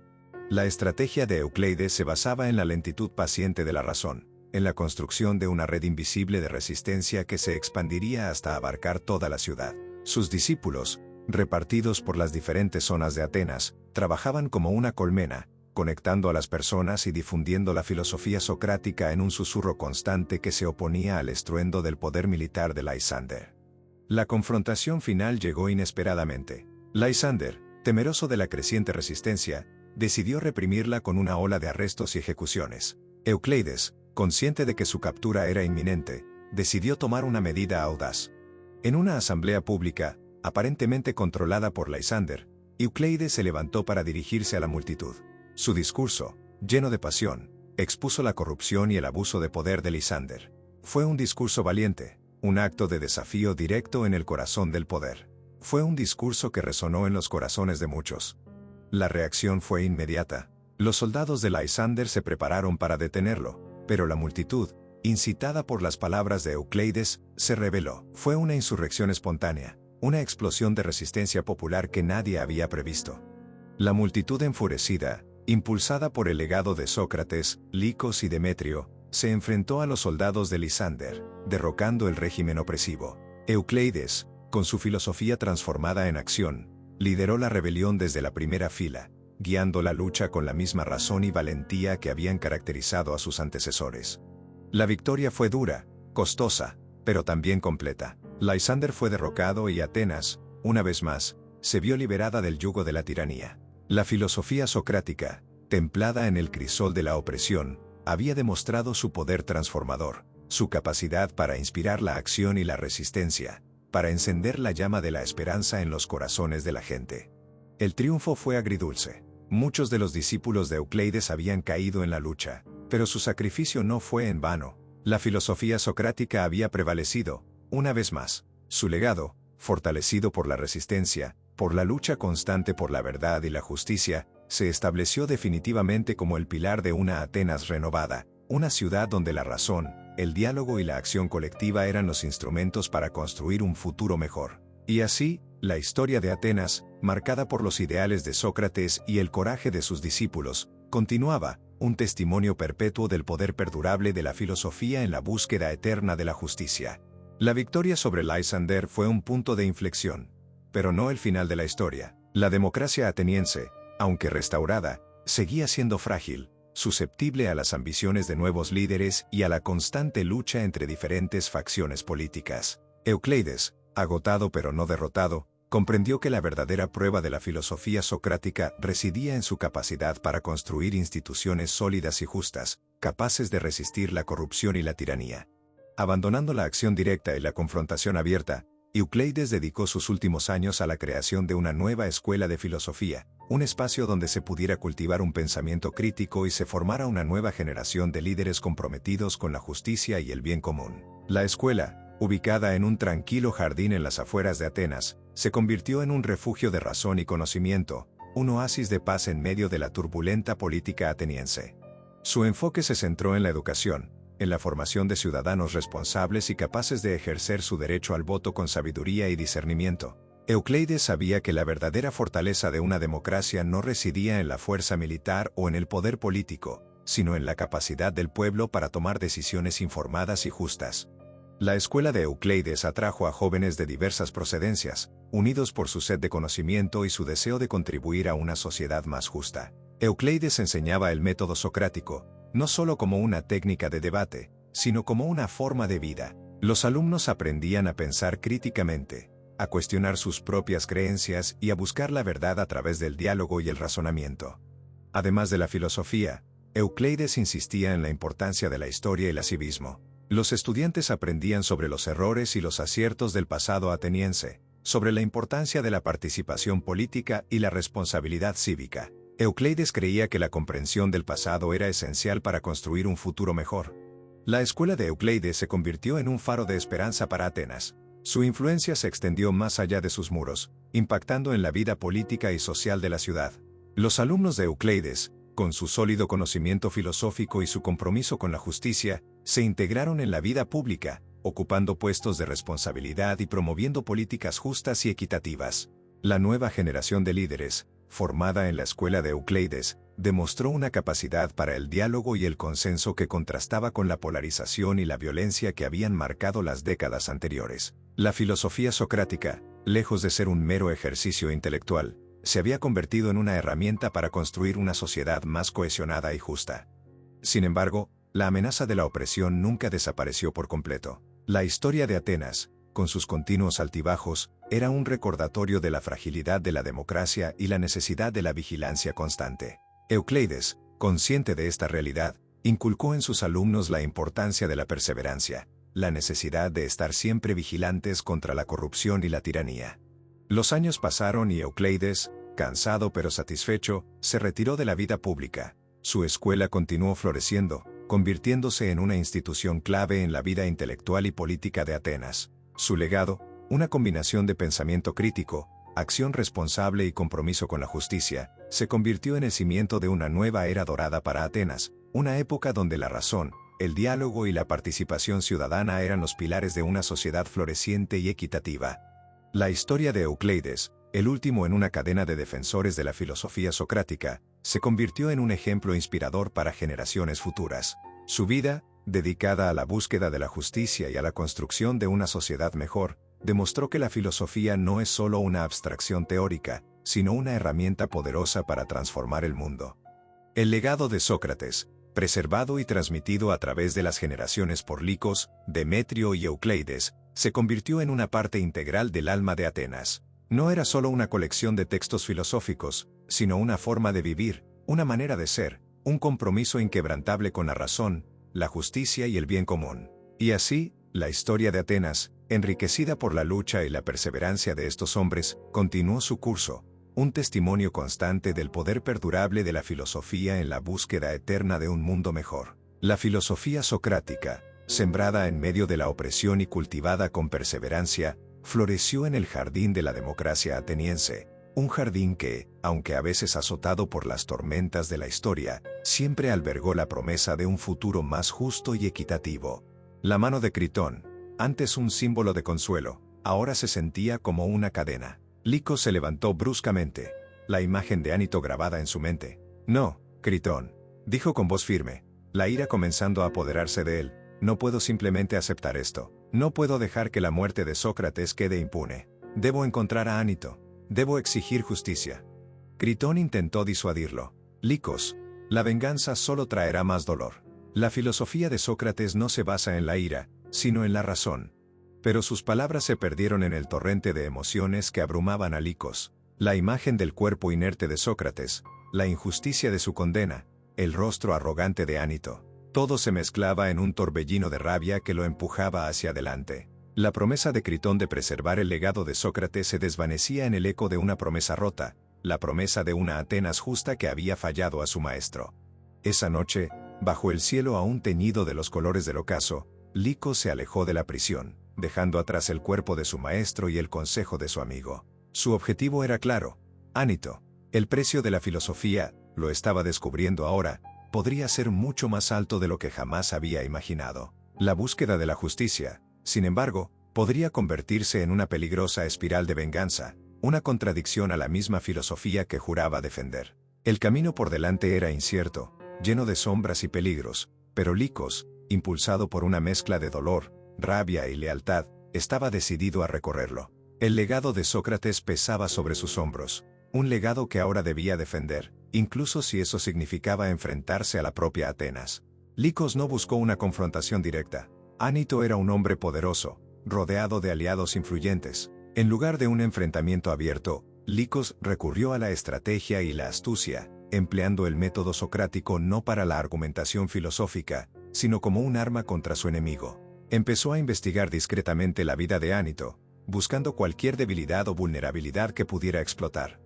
La estrategia de Euclides se basaba en la lentitud paciente de la razón, en la construcción de una red invisible de resistencia que se expandiría hasta abarcar toda la ciudad. Sus discípulos, repartidos por las diferentes zonas de Atenas, trabajaban como una colmena, conectando a las personas y difundiendo la filosofía socrática en un susurro constante que se oponía al estruendo del poder militar de Lysander. La confrontación final llegó inesperadamente. Lysander, temeroso de la creciente resistencia, decidió reprimirla con una ola de arrestos y ejecuciones. Euclides, consciente de que su captura era inminente, decidió tomar una medida audaz. En una asamblea pública, aparentemente controlada por Lysander, Euclides se levantó para dirigirse a la multitud. Su discurso, lleno de pasión, expuso la corrupción y el abuso de poder de Lysander. Fue un discurso valiente, un acto de desafío directo en el corazón del poder. Fue un discurso que resonó en los corazones de muchos. La reacción fue inmediata. Los soldados de Lysander se prepararon para detenerlo, pero la multitud, incitada por las palabras de Euclides, se rebeló. Fue una insurrección espontánea, una explosión de resistencia popular que nadie había previsto. La multitud enfurecida, impulsada por el legado de Sócrates, Licos y Demetrio, se enfrentó a los soldados de Lysander, derrocando el régimen opresivo. Euclides, con su filosofía transformada en acción, lideró la rebelión desde la primera fila, guiando la lucha con la misma razón y valentía que habían caracterizado a sus antecesores. La victoria fue dura, costosa, pero también completa. Lysander fue derrocado y Atenas, una vez más, se vio liberada del yugo de la tiranía. La filosofía socrática, templada en el crisol de la opresión, había demostrado su poder transformador, su capacidad para inspirar la acción y la resistencia, para encender la llama de la esperanza en los corazones de la gente. El triunfo fue agridulce. Muchos de los discípulos de Euclides habían caído en la lucha, pero su sacrificio no fue en vano. La filosofía socrática había prevalecido, una vez más. Su legado, fortalecido por la resistencia, por la lucha constante por la verdad y la justicia, se estableció definitivamente como el pilar de una Atenas renovada, una ciudad donde la razón, el diálogo y la acción colectiva eran los instrumentos para construir un futuro mejor. Y así, la historia de Atenas, marcada por los ideales de Sócrates y el coraje de sus discípulos, continuaba, un testimonio perpetuo del poder perdurable de la filosofía en la búsqueda eterna de la justicia. La victoria sobre Lysander fue un punto de inflexión, pero no el final de la historia. La democracia ateniense, aunque restaurada, seguía siendo frágil, susceptible a las ambiciones de nuevos líderes y a la constante lucha entre diferentes facciones políticas. Euclides, agotado pero no derrotado, Comprendió que la verdadera prueba de la filosofía socrática residía en su capacidad para construir instituciones sólidas y justas, capaces de resistir la corrupción y la tiranía. Abandonando la acción directa y la confrontación abierta, Euclides dedicó sus últimos años a la creación de una nueva escuela de filosofía, un espacio donde se pudiera cultivar un pensamiento crítico y se formara una nueva generación de líderes comprometidos con la justicia y el bien común. La escuela, ubicada en un tranquilo jardín en las afueras de Atenas, se convirtió en un refugio de razón y conocimiento, un oasis de paz en medio de la turbulenta política ateniense. Su enfoque se centró en la educación, en la formación de ciudadanos responsables y capaces de ejercer su derecho al voto con sabiduría y discernimiento. Euclides sabía que la verdadera fortaleza de una democracia no residía en la fuerza militar o en el poder político, sino en la capacidad del pueblo para tomar decisiones informadas y justas. La escuela de Euclides atrajo a jóvenes de diversas procedencias, unidos por su sed de conocimiento y su deseo de contribuir a una sociedad más justa. Euclides enseñaba el método socrático, no solo como una técnica de debate, sino como una forma de vida. Los alumnos aprendían a pensar críticamente, a cuestionar sus propias creencias y a buscar la verdad a través del diálogo y el razonamiento. Además de la filosofía, Euclides insistía en la importancia de la historia y el civismo. Los estudiantes aprendían sobre los errores y los aciertos del pasado ateniense, sobre la importancia de la participación política y la responsabilidad cívica. Euclides creía que la comprensión del pasado era esencial para construir un futuro mejor. La escuela de Euclides se convirtió en un faro de esperanza para Atenas. Su influencia se extendió más allá de sus muros, impactando en la vida política y social de la ciudad. Los alumnos de Euclides, con su sólido conocimiento filosófico y su compromiso con la justicia, se integraron en la vida pública, ocupando puestos de responsabilidad y promoviendo políticas justas y equitativas. La nueva generación de líderes, formada en la escuela de Euclides, demostró una capacidad para el diálogo y el consenso que contrastaba con la polarización y la violencia que habían marcado las décadas anteriores. La filosofía socrática, lejos de ser un mero ejercicio intelectual, se había convertido en una herramienta para construir una sociedad más cohesionada y justa. Sin embargo, la amenaza de la opresión nunca desapareció por completo. La historia de Atenas, con sus continuos altibajos, era un recordatorio de la fragilidad de la democracia y la necesidad de la vigilancia constante. Euclides, consciente de esta realidad, inculcó en sus alumnos la importancia de la perseverancia, la necesidad de estar siempre vigilantes contra la corrupción y la tiranía. Los años pasaron y Euclides, cansado pero satisfecho, se retiró de la vida pública. Su escuela continuó floreciendo, convirtiéndose en una institución clave en la vida intelectual y política de Atenas. Su legado, una combinación de pensamiento crítico, acción responsable y compromiso con la justicia, se convirtió en el cimiento de una nueva era dorada para Atenas, una época donde la razón, el diálogo y la participación ciudadana eran los pilares de una sociedad floreciente y equitativa. La historia de Euclides, el último en una cadena de defensores de la filosofía socrática, se convirtió en un ejemplo inspirador para generaciones futuras. Su vida, dedicada a la búsqueda de la justicia y a la construcción de una sociedad mejor, demostró que la filosofía no es solo una abstracción teórica, sino una herramienta poderosa para transformar el mundo. El legado de Sócrates, preservado y transmitido a través de las generaciones por Licos, Demetrio y Euclides, se convirtió en una parte integral del alma de Atenas. No era solo una colección de textos filosóficos, sino una forma de vivir, una manera de ser, un compromiso inquebrantable con la razón, la justicia y el bien común. Y así, la historia de Atenas, enriquecida por la lucha y la perseverancia de estos hombres, continuó su curso, un testimonio constante del poder perdurable de la filosofía en la búsqueda eterna de un mundo mejor. La filosofía socrática, sembrada en medio de la opresión y cultivada con perseverancia, floreció en el jardín de la democracia ateniense, un jardín que, aunque a veces azotado por las tormentas de la historia, siempre albergó la promesa de un futuro más justo y equitativo. La mano de Critón, antes un símbolo de consuelo, ahora se sentía como una cadena. Licos se levantó bruscamente, la imagen de Anito grabada en su mente. «No, Critón», dijo con voz firme, la ira comenzando a apoderarse de él. «No puedo simplemente aceptar esto. No puedo dejar que la muerte de Sócrates quede impune. Debo encontrar a Anito. Debo exigir justicia». Critón intentó disuadirlo. «Licos, la venganza solo traerá más dolor. La filosofía de Sócrates no se basa en la ira, sino en la razón». Pero sus palabras se perdieron en el torrente de emociones que abrumaban a Licos. La imagen del cuerpo inerte de Sócrates, la injusticia de su condena, el rostro arrogante de Ánito. Todo se mezclaba en un torbellino de rabia que lo empujaba hacia adelante. La promesa de Critón de preservar el legado de Sócrates se desvanecía en el eco de una promesa rota, la promesa de una Atenas justa que había fallado a su maestro. Esa noche, bajo el cielo aún teñido de los colores del ocaso, Licos se alejó de la prisión, dejando atrás el cuerpo de su maestro y el consejo de su amigo. Su objetivo era claro: Ánito. El precio de la filosofía, lo estaba descubriendo ahora, podría ser mucho más alto de lo que jamás había imaginado. La búsqueda de la justicia, sin embargo, podría convertirse en una peligrosa espiral de venganza, una contradicción a la misma filosofía que juraba defender. El camino por delante era incierto, lleno de sombras y peligros, pero Licos, impulsado por una mezcla de dolor, rabia y lealtad, estaba decidido a recorrerlo. El legado de Sócrates pesaba sobre sus hombros, un legado que ahora debía defender, incluso si eso significaba enfrentarse a la propia Atenas. Licos no buscó una confrontación directa. Ánito era un hombre poderoso, rodeado de aliados influyentes. En lugar de un enfrentamiento abierto, Licos recurrió a la estrategia y la astucia, empleando el método socrático no para la argumentación filosófica, sino como un arma contra su enemigo. Empezó a investigar discretamente la vida de Ánito, buscando cualquier debilidad o vulnerabilidad que pudiera explotar.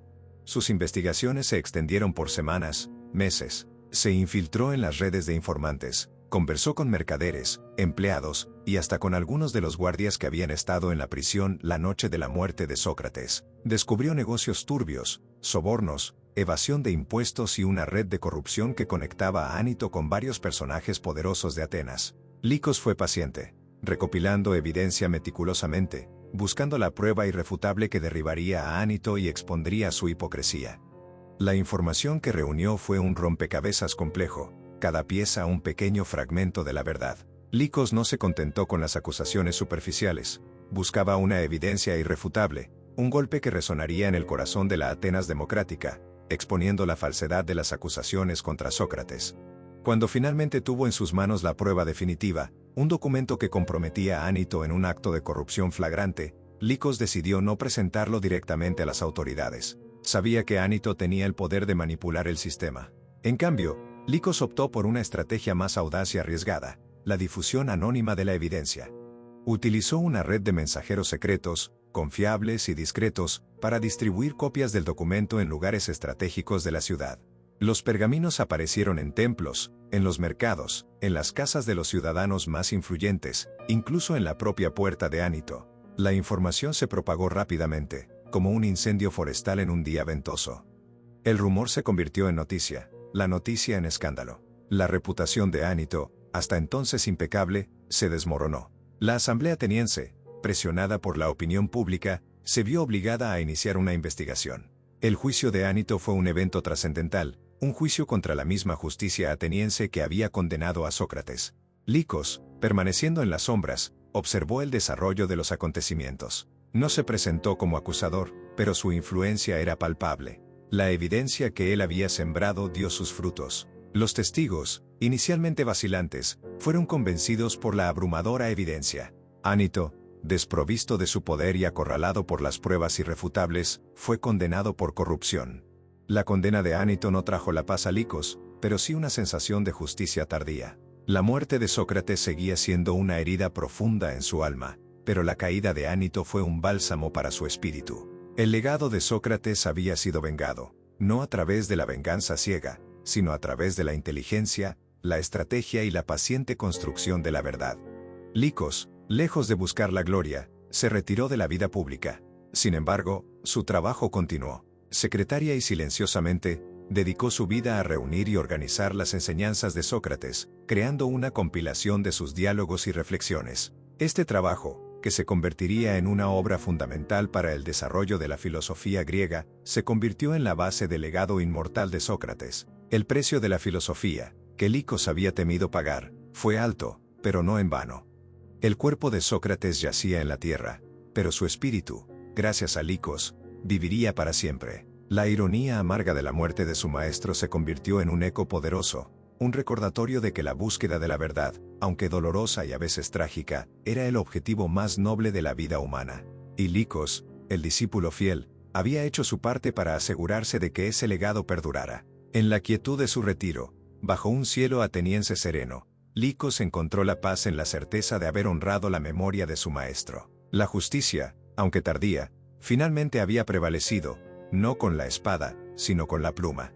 Sus investigaciones se extendieron por semanas, meses. Se infiltró en las redes de informantes, conversó con mercaderes, empleados, y hasta con algunos de los guardias que habían estado en la prisión la noche de la muerte de Sócrates. Descubrió negocios turbios, sobornos, evasión de impuestos y una red de corrupción que conectaba a Ánito con varios personajes poderosos de Atenas. Licos fue paciente, recopilando evidencia meticulosamente, buscando la prueba irrefutable que derribaría a Ánito y expondría su hipocresía. La información que reunió fue un rompecabezas complejo, cada pieza un pequeño fragmento de la verdad. Licos no se contentó con las acusaciones superficiales, buscaba una evidencia irrefutable, un golpe que resonaría en el corazón de la Atenas democrática, exponiendo la falsedad de las acusaciones contra Sócrates. Cuando finalmente tuvo en sus manos la prueba definitiva, un documento que comprometía a Ánito en un acto de corrupción flagrante, Licos decidió no presentarlo directamente a las autoridades. Sabía que Ánito tenía el poder de manipular el sistema. En cambio, Licos optó por una estrategia más audaz y arriesgada: la difusión anónima de la evidencia. Utilizó una red de mensajeros secretos, confiables y discretos, para distribuir copias del documento en lugares estratégicos de la ciudad. Los pergaminos aparecieron en templos, en los mercados, en las casas de los ciudadanos más influyentes, incluso en la propia puerta de Ánito. La información se propagó rápidamente, como un incendio forestal en un día ventoso. El rumor se convirtió en noticia, la noticia en escándalo. La reputación de Ánito, hasta entonces impecable, se desmoronó. La asamblea ateniense, presionada por la opinión pública, se vio obligada a iniciar una investigación. El juicio de Ánito fue un evento trascendental, un juicio contra la misma justicia ateniense que había condenado a Sócrates. Licos, permaneciendo en las sombras, observó el desarrollo de los acontecimientos. No se presentó como acusador, pero su influencia era palpable. La evidencia que él había sembrado dio sus frutos. Los testigos, inicialmente vacilantes, fueron convencidos por la abrumadora evidencia. Ánito, desprovisto de su poder y acorralado por las pruebas irrefutables, fue condenado por corrupción. La condena de Ánito no trajo la paz a Licos, pero sí una sensación de justicia tardía. La muerte de Sócrates seguía siendo una herida profunda en su alma, pero la caída de Ánito fue un bálsamo para su espíritu. El legado de Sócrates había sido vengado, no a través de la venganza ciega, sino a través de la inteligencia, la estrategia y la paciente construcción de la verdad. Licos, lejos de buscar la gloria, se retiró de la vida pública. Sin embargo, su trabajo continuó. Secretaria y silenciosamente, dedicó su vida a reunir y organizar las enseñanzas de Sócrates, creando una compilación de sus diálogos y reflexiones. Este trabajo, que se convertiría en una obra fundamental para el desarrollo de la filosofía griega, se convirtió en la base del legado inmortal de Sócrates. El precio de la filosofía, que Licos había temido pagar, fue alto, pero no en vano. El cuerpo de Sócrates yacía en la tierra, pero su espíritu, gracias a Licos, viviría para siempre. La ironía amarga de la muerte de su maestro se convirtió en un eco poderoso, un recordatorio de que la búsqueda de la verdad, aunque dolorosa y a veces trágica, era el objetivo más noble de la vida humana. Y Licos, el discípulo fiel, había hecho su parte para asegurarse de que ese legado perdurara. En la quietud de su retiro, bajo un cielo ateniense sereno, Licos encontró la paz en la certeza de haber honrado la memoria de su maestro. La justicia, aunque tardía, finalmente había prevalecido, no con la espada, sino con la pluma.